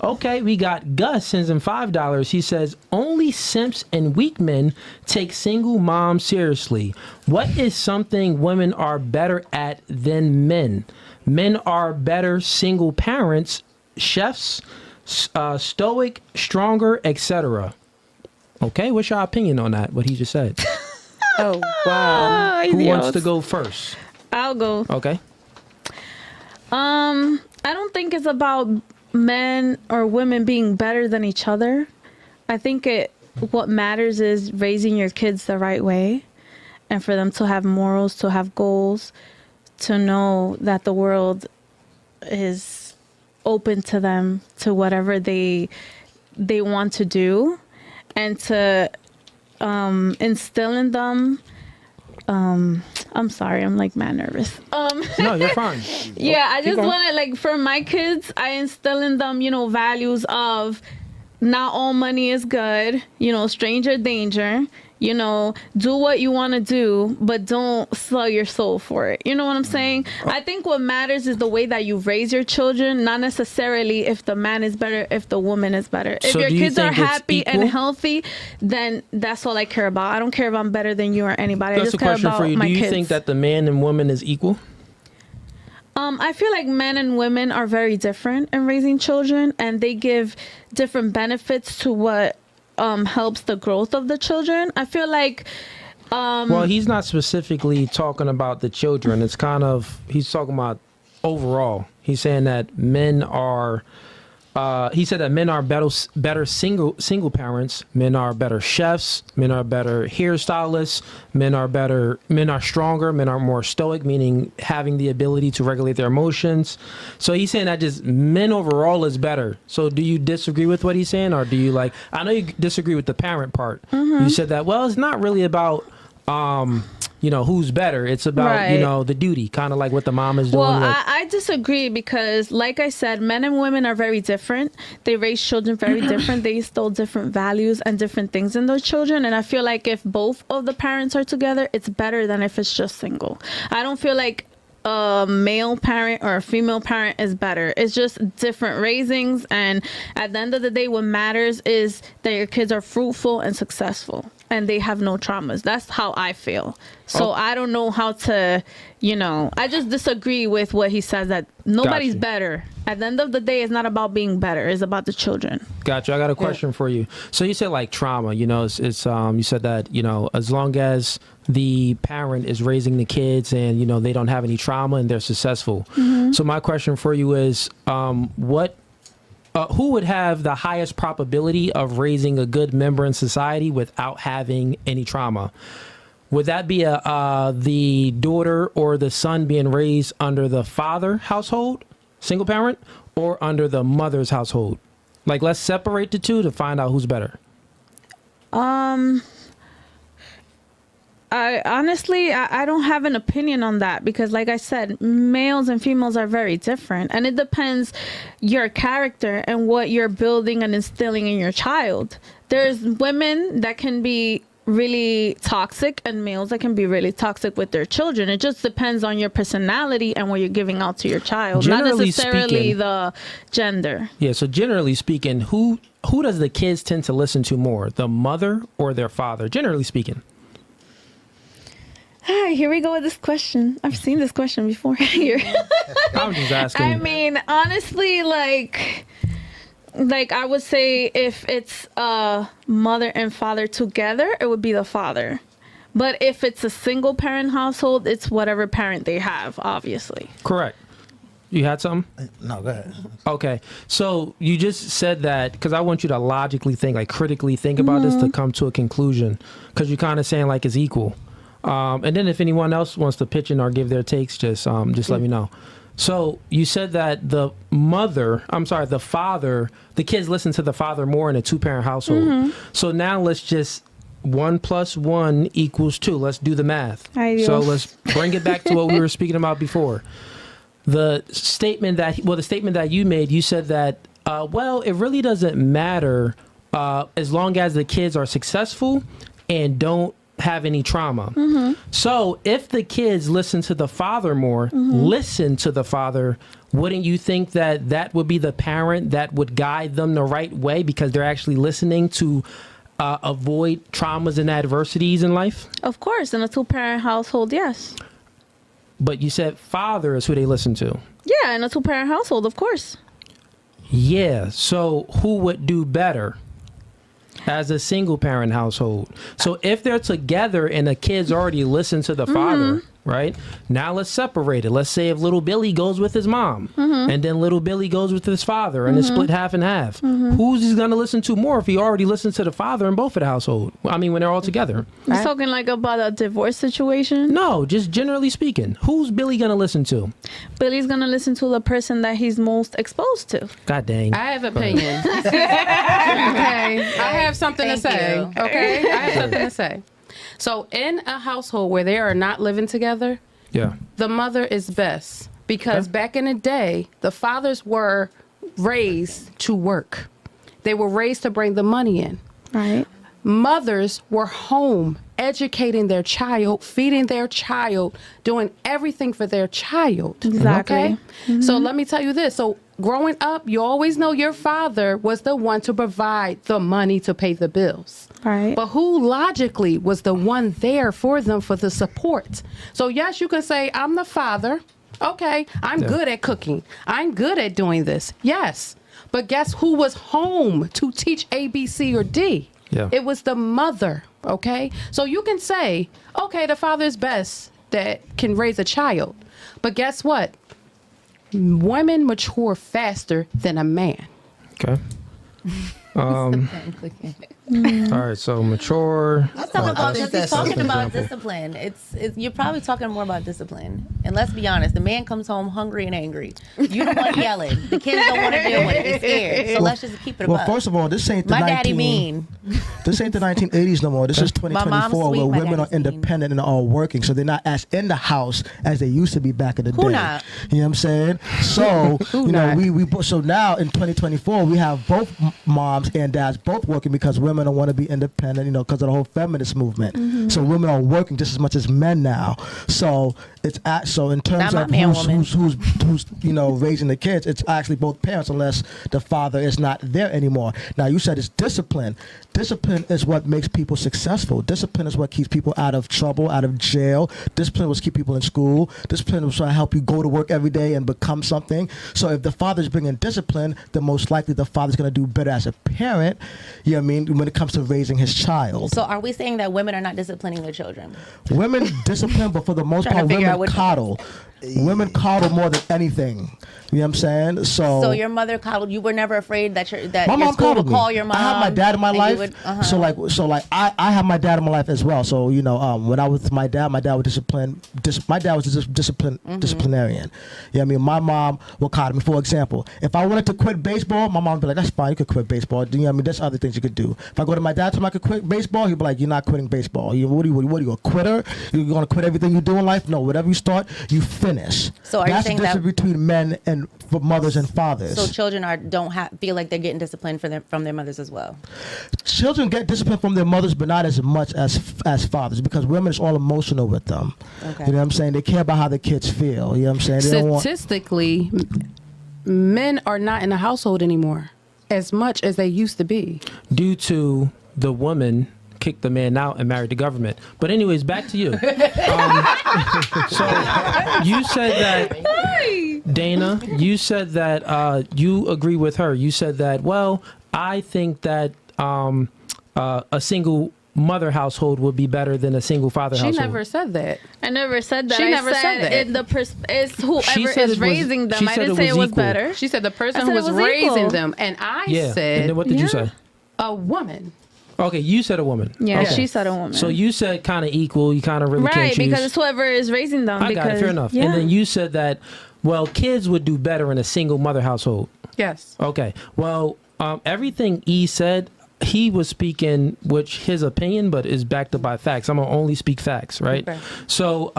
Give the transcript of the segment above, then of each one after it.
Okay, we got Gus sends him $5. He says, only simps and weak men take single moms seriously. What is something women are better at than men? Men are better single parents, chefs, stoic, stronger, etc. Okay, what's your opinion on that, what he just said? Oh, wow. Who wants to go first? I'll go. Okay. I don't think it's about men or women being better than each other. I think what matters is raising your kids the right way, and for them to have morals, to have goals, to know that the world is open to them, to whatever they want to do, and to instill in them. I'm sorry, I'm like mad nervous. No, you're fine. Yeah, I just want to, like, for my kids, I instill in them, values of not all money is good, stranger danger, do what you want to do, but don't sell your soul for it. You know what I'm saying? I think what matters is the way that you raise your children, not necessarily if the man is better, if the woman is better. If your kids are happy and healthy, then that's all I care about. I don't care if I'm better than you or anybody. That's I just care about my kids. Do you think that the man and woman is equal? I feel like men and women are very different in raising children, and they give different benefits to what helps the growth of the children. I feel like well, he's not specifically talking about the children. It's kind of, he's talking about overall. He's saying that men are he said that men are better single parents, men are better chefs, men are better hairstylists, men are stronger, men are more stoic, meaning having the ability to regulate their emotions. So he's saying that just men overall is better. So do you disagree with what he's saying, or do you I know you disagree with the parent part. Mm-hmm. You said that, well, it's not really about who's better. It's about, the duty, kind of like what the mom is doing. Well, I disagree because, like I said, men and women are very different. They raise children very different. They instill different values and different things in those children. And I feel like if both of the parents are together, it's better than if it's just single. I don't feel like a male parent or a female parent is better. It's just different raisings. And at the end of the day, what matters is that your kids are fruitful and successful, and they have no traumas. That's how I feel. So I don't know how to, I just disagree with what he says, that nobody's better. At the end of the day, it's not about being better. It's about the children. Gotcha. I got a question for you. So you said like trauma, it's you said that, as long as the parent is raising the kids and, they don't have any trauma and they're successful. Mm-hmm. So my question for you is, who would have the highest probability of raising a good member in society without having any trauma? Would that be the daughter or the son being raised under the father household, single parent, or under the mother's household? Like, let's separate the two to find out who's better. I honestly don't have an opinion on that, because like I said, males and females are very different, and it depends your character and what you're building and instilling in your child. There's women that can be really toxic and males that can be really toxic with their children. It just depends on your personality and what you're giving out to your child, generally not necessarily speaking, the gender. Yeah, so generally speaking, who does the kids tend to listen to more, the mother or their father, generally speaking? Hi, here we go with this question. I've seen this question before here. I'm just asking. I mean, honestly, like I would say if it's mother and father together, it would be the father. But if it's a single parent household, it's whatever parent they have, obviously. Correct. You had something? No, go ahead. Okay. So you just said that because I want you to logically think, like critically think about this to come to a conclusion, because you're kind of saying like it's equal. And then if anyone else wants to pitch in or give their takes, just let me know. So you said that the father, the kids listen to the father more in a two-parent household. Mm-hmm. So now let's just 1 + 1 = 2. Let's do the math. So let's bring it back to what we were speaking about before. The statement that you made, you said that, it really doesn't matter as long as the kids are successful and don't have any trauma. Mm-hmm. So if the kids listen to the father more, wouldn't you think that that would be the parent that would guide them the right way because they're actually listening to avoid traumas and adversities in life? Of course, in a 2-parent household, yes. But you said father is who they listen to. Yeah, in a 2-parent household, of course. Yeah, so who would do better as a single parent household? So if they're together and the kids already listen to the father, right? Now let's separate it. Let's say if little Billy goes with his mom and then little Billy goes with his father and it's split half and half. Who's he going to listen to more if he already listens to the father in both of the household? I mean, when they're all together. You're talking like about a divorce situation? No, just generally speaking. Who's Billy going to listen to? Billy's going to listen to the person that he's most exposed to. God dang. I have opinion. Okay. I have something to say. Okay. I have something to say. So in a household where they are not living together, the mother is best because back in the day, the fathers were raised to work. They were raised to bring the money in. Right. Mothers were home educating their child, feeding their child, doing everything for their child. Exactly. Okay? So let me tell you this. So growing up, you always know your father was the one to provide the money to pay the bills. Right. But who logically was the one there for them for the support? So yes, you can say, I'm the father. Okay, I'm good at cooking. I'm good at doing this. Yes. But guess who was home to teach A, B, C, or D? Yeah. It was the mother. Okay. So you can say, okay, the father is best that can raise a child. But guess what? Women mature faster than a man. Okay. All right, so mature. Let's talk about this. He's talking about discipline. It's you're probably talking more about discipline. And let's be honest, the man comes home hungry and angry. You the one yelling. The kids don't want to deal with it. They're scared. So let's just keep it Well, above. first of all, this ain't the My daddy mean. This ain't the 1980s no more. This is My mom's 2024 sweet, where my women are daddy's mean. independent and are working, so they're not as in the house as they used to be back in the Who day. not? You know what I'm saying? So you know so now in 2024 we have both moms and dads both working because women don't want to be independent, you know, because of the whole feminist movement. So women are working just as much as men now. So it's so in terms Not of my man, who's you know raising the kids, it's actually both parents unless the father is not there anymore. Now you said it's discipline. Discipline is what makes people successful. Discipline is what keeps people out of trouble, out of jail. Discipline was keep people in school. Discipline was trying to help you go to work every day and become something. So if the father's bringing discipline, then most likely the father's going to do better as a parent, you know what I mean, when it comes to raising his child. So are we saying that women are not disciplining their children? Women discipline, but for the most Trying to part, figure out women which- coddle. Women coddle more than anything. You know what I'm saying? So your mother coddled. You were never afraid that my your mom school coddled would me. call your mom. I have my dad in my and you life. would- So I have my dad in my life as well. So you know, when I was with my dad was my dad was a disciplinarian. Yeah, I mean, my mom would coddle me. For example, if I wanted to quit baseball, my mom would be like, "That's fine, you could quit baseball." You know what I mean? There's other things you could do. If I go to my dad, tell him I could quit baseball, he'd be like, "You're not quitting baseball. What are you, a quitter? You're gonna quit everything you do in life? No, whatever you start, you finish." So are you That's saying the that- difference between men and for mothers and fathers? So children don't feel like they're getting disciplined from their mothers as well. Children get discipline from their mothers, but not as much as fathers, because women is all emotional with them. Okay. You know what I'm saying? They care about how the kids feel. You know what I'm saying? They don't want. Statistically, men are not in the household anymore as much as they used to be. Due to the woman kicked the man out and married the government. But anyways, back to you. So you said that, Dana, you said that you agree with her. You said that, well, I think that a single mother household would be better than a single father She household. never said that. I never said that. She I never said that. It's whoever She said is it was- raising them. she I said didn't it say it was was equal. better. She said the person I who said it was was raising equal. them, and I Yeah. And said then what did you Yeah. say? a woman. Okay, you said a woman. Yeah, Okay. she said a woman. So you said kind of equal. You kind of really can't right, choose. because it's whoever is raising them. I got it. Fair enough. Yeah. And then you said that, well, kids would do better in a single mother household. Yes. Okay. Well, everything E said, he was speaking, which his opinion, but is backed up by facts. I'm gonna only speak facts, right? Okay. So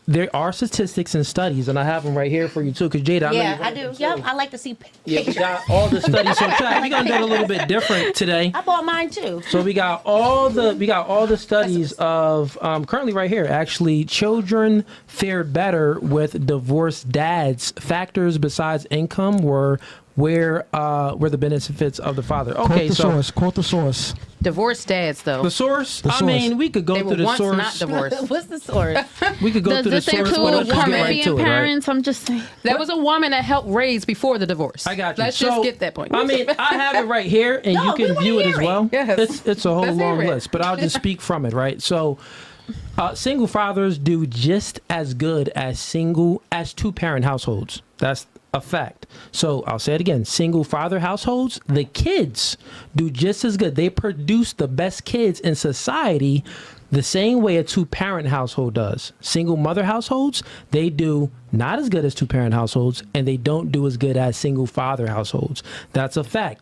there are statistics and studies, and I have them right here for you too. Because Jada, I do. Yep, I like to see. Yeah, we got all the studies. So we're gonna do it a little bit different today. I bought mine too. So we got all the studies of currently right here. Actually, children fared better with divorced dads. Factors besides income were where the benefits of the father. Okay, Quote the source. Divorced dads, though. The source? The source. I mean, we could go They through were the once source. not divorced. What's the source? We could go Does through the this source, but include let's just get right Caribbean to it, right? parents? I'm just saying. That was a woman that helped raise before the divorce. I got you. Let's So, just get that point. I mean, I have it right here, and No, you we can wanna view it hear as it. well. Yes. It's a whole Let's hear long it. list, but I'll just speak from it, right? So, single fathers do just as good as two-parent households. That's a fact. So I'll say it again. Single father households, the kids do just as good. They produce the best kids in society the same way a two-parent household does. Single mother households, they do not as good as two-parent households, and they don't do as good as single father households. That's a fact.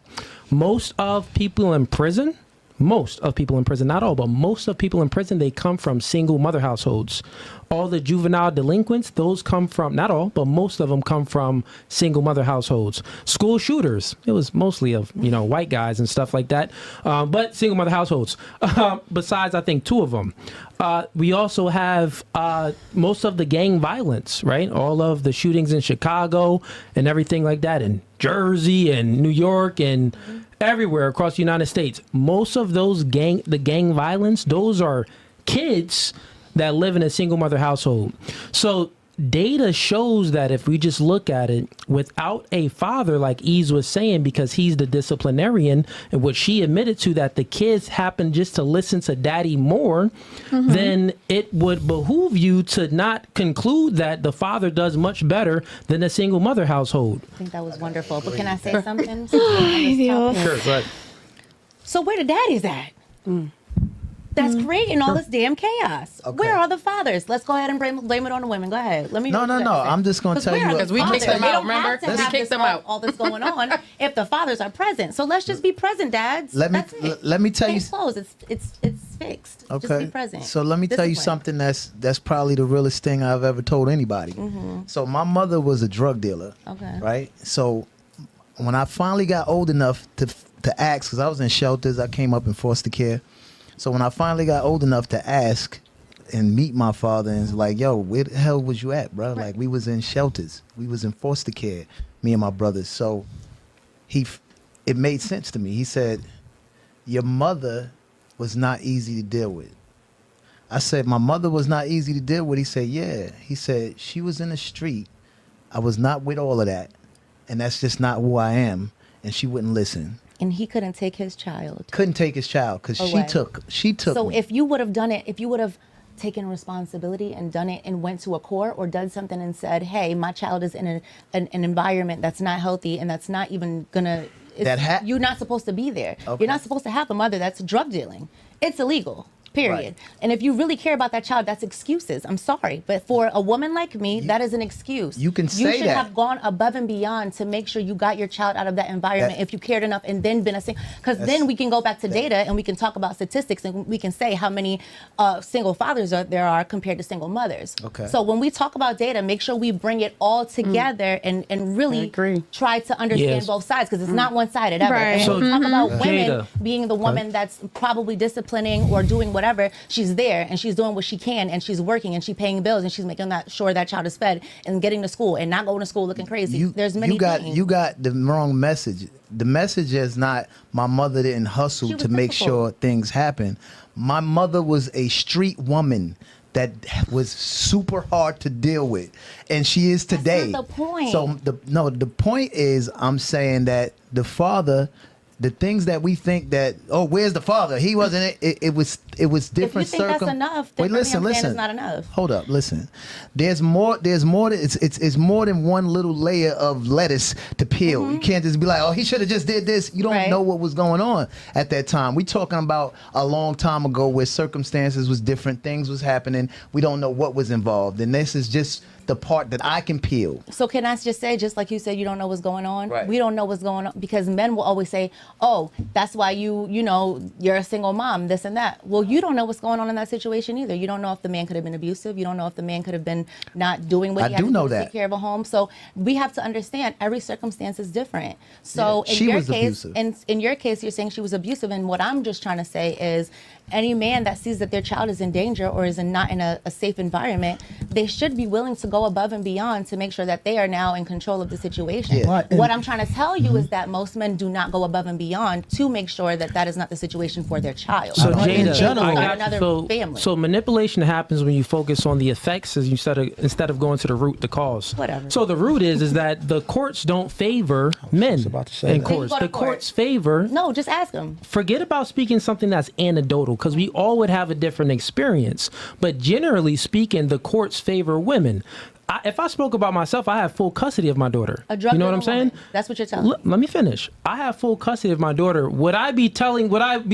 Most of people in prison, not all, but most of people in prison, they come from single mother households. All the juvenile delinquents, those come from, not all, but most of them come from single mother households. School shooters, it was mostly of, white guys and stuff like that, but single mother households. Besides, I think 2 of them. We also have most of the gang violence, right? All of the shootings in Chicago and everything like that, in Jersey and New York and everywhere across the United States. Most of those gang violence, those are kids that live in a single mother household. So data shows that if we just look at it, without a father, like Ease was saying, because he's the disciplinarian, and what she admitted to, that the kids happen just to listen to daddy more, then it would behoove you to not conclude that the father does much better than a single mother household. I think that was wonderful. But can I say something? Dios. Sure, but So where the daddies at? That's creating all this damn chaos. Okay. Where are the fathers? Let's go ahead and blame it on the women. Go ahead. Let me. No. I'm just going to tell you. Because we kicked them out, remember? We We kicked them out. All this going on if the fathers are present. So let's just be present, dads. Let me That's it. let me tell you. Case closed. It's fixed. Okay. Just be present. So let me tell you Discipline. something that's probably the realest thing I've ever told anybody. So my mother was a drug dealer. Okay. Right. So when I finally got old enough to ask, because I was in shelters, I came up in foster care. So when I finally got old enough to ask and meet my father, and it's like, yo, where the hell was you at, bro? Right. Like, we was in shelters. We was in foster care, me and my brothers. So it made sense to me. He said, your mother was not easy to deal with. I said, my mother was not easy to deal with. He said, yeah. He said, she was in the street. I was not with all of that. And that's just not who I am. And she wouldn't listen. And he couldn't take his child. Couldn't take his child because Away. she took So me. if you would have done it, if you would have taken responsibility and done it and went to a court or done something and said, hey, my child is in an environment that's not healthy and that's not even gonna, you're not supposed to be there. Okay. You're not supposed to have a mother that's drug dealing. It's illegal. Period. Right. And if you really care about that child, that's excuses. I'm sorry. But for a woman like me, that is an excuse. You can You say should that. have gone above and beyond to make sure you got your child out of that environment if you cared enough and then been a single. Because then we can go back to data and we can talk about statistics and we can say how many single fathers there are compared to single mothers. Okay. So when we talk about data, make sure we bring it all together and really agree. try to understand Yes. both sides because it's not one-sided ever. Right. And when we talk about women Jada. being the woman that's probably disciplining or doing whatever, she's there and she's doing what she can and she's working and she's paying bills and she's making sure that child is fed and getting to school and not going to school looking crazy. There's many things. You got the wrong message. The message is not my mother didn't hustle She was to make difficult. sure things happen. My mother was a street woman that was super hard to deal with, and she is today. not the point. So the point is, I'm saying that the father, the things that we think that, oh, where's the father? He wasn't. It was different. If you think that's enough, then Wait, listen. it's not enough. Hold up, listen. There's more. It's more than one little layer of lettuce to peel. You can't just be like, oh, he should have just did this. You don't Right. know what was going on at that time. We talking about a long time ago where circumstances was different, things was happening. We don't know what was involved, and this is just the part that I can peel. So can I just say, just like you said, you don't know what's going on? Right. We don't know what's going on because men will always say, oh, that's why you're a single mom, this and that. Well, you don't know what's going on in that situation either. You don't know if the man could have been abusive. You don't know if the man could have been not doing what he had to do to take care of a home. So we have to understand every circumstance is different. So in your case, you're saying she was abusive. And what I'm just trying to say is any man that sees that their child is in danger or is not in a safe environment, they should be willing to go above and beyond to make sure that they are now in control of the situation. Yeah. What I'm trying to tell you is that most men do not go above and beyond to make sure that that is not the situation for their child. So Jada, family. So manipulation happens when you focus on the effects instead of going to the root, the cause. Whatever. So the root is that the courts don't favor men in courts. The courts favor. No, just ask them. Forget about speaking something that's anecdotal, because we all would have a different experience. But generally speaking, the courts favor women. If I spoke about myself, I have full custody of my daughter. You know what I'm saying? That's what you're telling me. Let me finish. I have full custody of my daughter. Would I be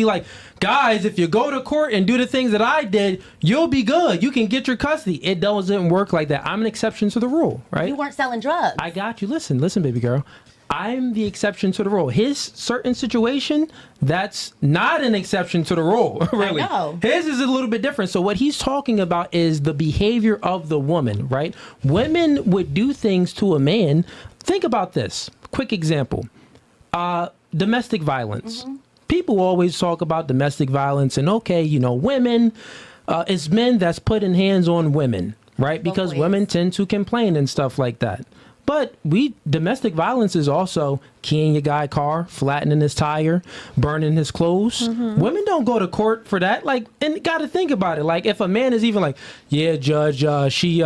like, guys, if you go to court and do the things that I did, you'll be good. You can get your custody. It doesn't work like that. I'm an exception to the rule, right? You weren't selling drugs. I got you. Listen, baby girl. I'm the exception to the rule. His certain situation, that's not an exception to the rule, really. I know. His is a little bit different. So what he's talking about is the behavior of the woman, right? Women would do things to a man. Think about this. Quick example. Domestic violence. Mm-hmm. People always talk about domestic violence and women, it's men that's putting hands on women, right? Because women tend to complain and stuff like that. But domestic violence is also keying your guy car, flattening his tire, burning his clothes. Mm-hmm. Women don't go to court for that. And got to think about it. Like, if a man is even like, yeah, judge, she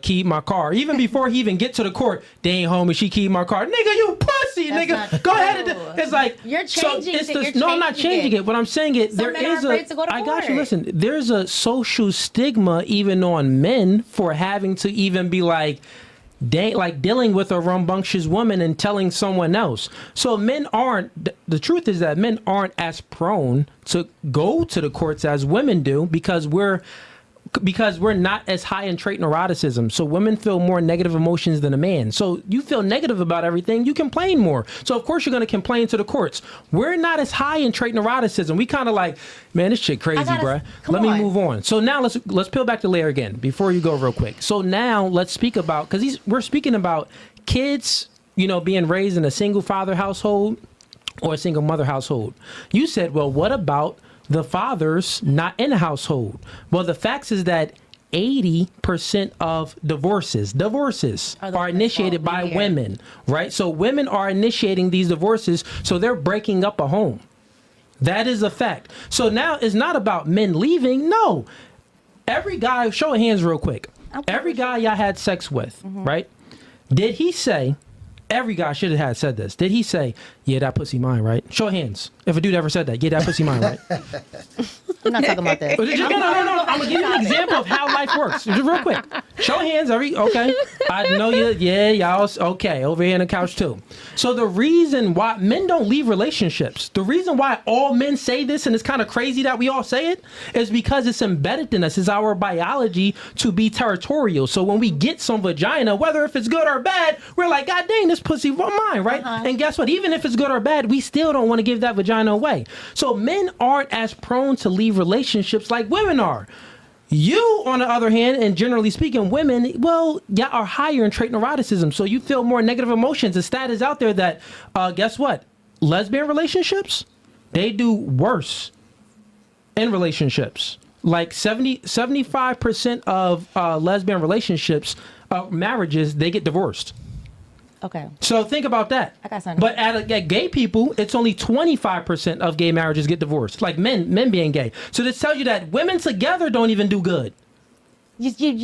keyed my car. Even before he even get to the court, they ain't home and she keyed my car. Nigga, you pussy, nigga. Go ahead and it's like you're changing it. No, I'm not changing it. But I'm saying it. Some men are afraid to go to court. I got you. Listen, there's a social stigma even on men for having to even be dealing with a rambunctious woman and telling someone else. So the truth is that men aren't as prone to go to the courts as women do because we're not as high in trait neuroticism. So women feel more negative emotions than a man. So you feel negative about everything, you complain more. So of course you're going to complain to the courts. We're not as high in trait neuroticism. We kind of like, man, this shit crazy, bruh. Let me move on. So now let's peel back the layer again before you go real quick. So now let's speak about, because we're speaking about kids, being raised in a single father household or a single mother household. You said, well, what about the father's not in a household? Well, the facts is that 80% of divorces are initiated by women, right? So women are initiating these divorces, so they're breaking up a home. That is a fact. So now it's not about men leaving. No. Every guy, show of hands real quick. Every guy y'all had sex with, right? Did he say, every guy should have said this. Did he say, yeah, that pussy mine, right? Show of hands. If a dude ever said that, yeah, that pussy mine, right? I'm not talking about that. No. I'm going to give you an example of how life works. Just real quick. Show of hands. Okay. I know you. Yeah, y'all. Okay. Over here on the couch, too. So the reason why men don't leave relationships, the reason why all men say this, and it's kind of crazy that we all say it, is because it's embedded in us. It's our biology to be territorial. So when we get some vagina, whether if it's good or bad, we're like, God dang, this pussy mine, right? And guess what? Even if it's good or bad, we still don't want to give that vagina away. So men aren't as prone to leave relationships like women are. You, on the other hand, and generally speaking, women, well, y'all are higher in trait neuroticism, so you feel more negative emotions. The stat is out there that, guess what? Lesbian relationships, they do worse in relationships. Like 75% of lesbian relationships, marriages, they get divorced. Okay. So think about that. I got something. But at gay people, it's only 25% of gay marriages get divorced. Like men being gay. So this tells you that women together don't even do good. How many times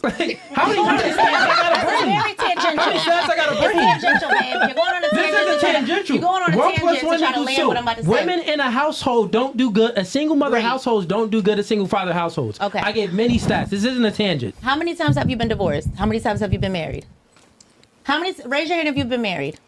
I gotta bring? Very tangential. How many shots I gotta bring? It's tangential, babe. You're going on a tangent. This is tangential. You're going on a 1 tangent + 1 to try to equals land what I'm about to 2. say. Women in a household don't do good. A single mother Great. households don't do good as single father households. Okay. I gave many stats. This isn't a tangent. How many times have you been divorced? How many times have you been married? Raise your hand if you've been married.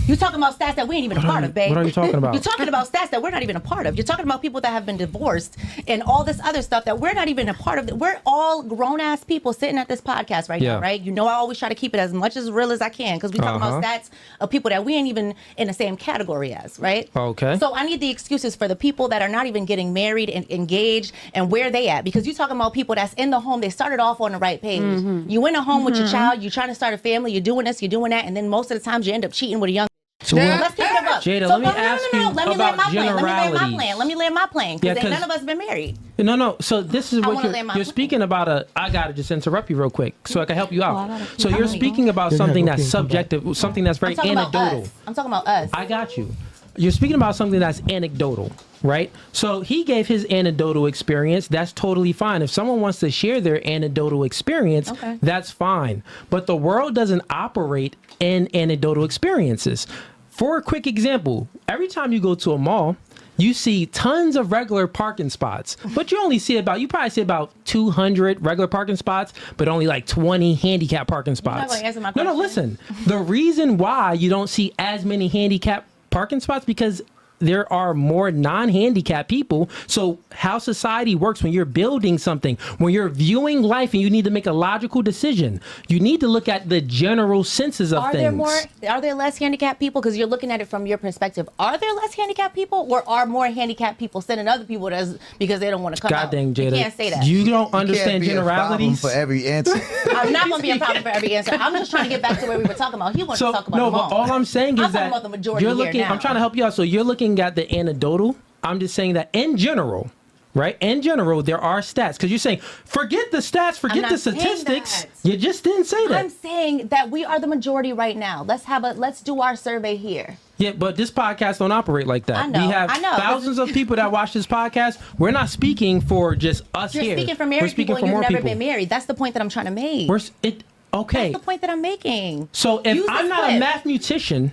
You're talking about stats that we ain't even a part of, babe. What are you talking about? You're talking about stats that we're not even a part of. You're talking about people that have been divorced and all this other stuff that we're not even a part of. We're all grown-ass people sitting at this podcast right now, right? You know, I always try to keep it as much as real as I can because we talking about stats of people that we ain't even in the same category as, right? Okay. So I need the excuses for the people that are not even getting married and engaged and where they at, because you're talking about people that's in the home. They started off on the right page. You in a home with your child. You're trying to start a family. You're doing this. You're doing that, and then most of the times you end up cheating with a young. So Let's pick it up. Jada, let me ask you about generalities. Let me land my plane. Because none of us been married. No. So this is what you're speaking about. I gotta just interrupt you real quick so I can help you out. So you're speaking about something that's subjective, something that's very anecdotal. I'm talking about us. I got you. You're speaking about something that's anecdotal, right? So he gave his anecdotal experience. That's totally fine. If someone wants to share their anecdotal experience, that's fine. But the world doesn't operate in anecdotal experiences. For a quick example, every time you go to a mall, you see tons of regular parking spots, but you probably see about 200 regular parking spots, but only like 20 handicap parking spots. You're not gonna answer my question. No, listen. The reason why you don't see as many handicap parking spots because there are more non-handicapped people. So how society works when you're building something, when you're viewing life and you need to make a logical decision, you need to look at the general senses of things. Are there less handicapped people? Because you're looking at it from your perspective. Are there less handicapped people, or are more handicapped people sending other people because they don't want to come out? God dang, Jada. You can't say that. You don't understand generalities. For every answer. I'm not going to be a problem for every answer. I'm just trying to get back to where we were talking about. He wants to talk about no, but all I'm saying is that about the majority you're looking. here now. I'm trying to help you out. So you're looking at the anecdotal. I'm just saying that in general, right? In general, there are stats. Because you're saying, forget the stats, forget the statistics. You just didn't say that. I'm saying that we are the majority right now. Let's do our survey here. Yeah, but this podcast don't operate like that. I know, we have I know. thousands of people that watch this podcast. We're not speaking for just us You're here. speaking for married We're speaking people for and more you've never people. been married. That's the point that I'm trying to make. Okay. That's the point that I'm making. So if Use I'm the not a clip. mathematician,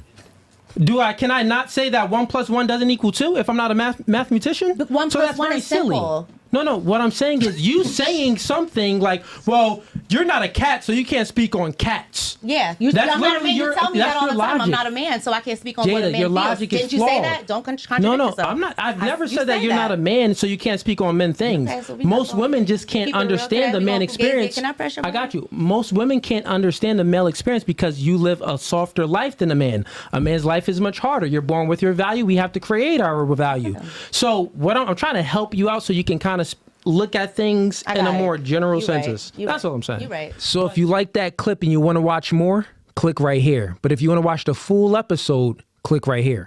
can I not say that 1 + 1 doesn't equal 2 if I'm not a mathematician? But 1 so plus that's 1 very is silly. simple. No. What I'm saying is you saying something like, well, you're not a cat, so you can't speak on cats. Yeah, That's I'm not a literally man. You tell me that all the time. I'm not a man, so I can't speak on what a Jada, man your feels. logic is Didn't you say flawed. that? Don't contradict No, yourself. I'm not. I've never You said that say you're not a man, so you can't speak on men things. Okay, so we Most not gonna women just can't keep it real understand today. the We man gonna forget it. experience. Can I pressure I got you? you. Most women can't understand the male experience because you live a softer life than a man. A man's life is much harder. You're born with your value. We have to create our value. So what I'm trying to help you out so you can kind of look at things in a more general sense. That's all I'm saying. You're right. So if you like that clip and you want to watch more, click right here. But if you want to watch the full episode, click right here.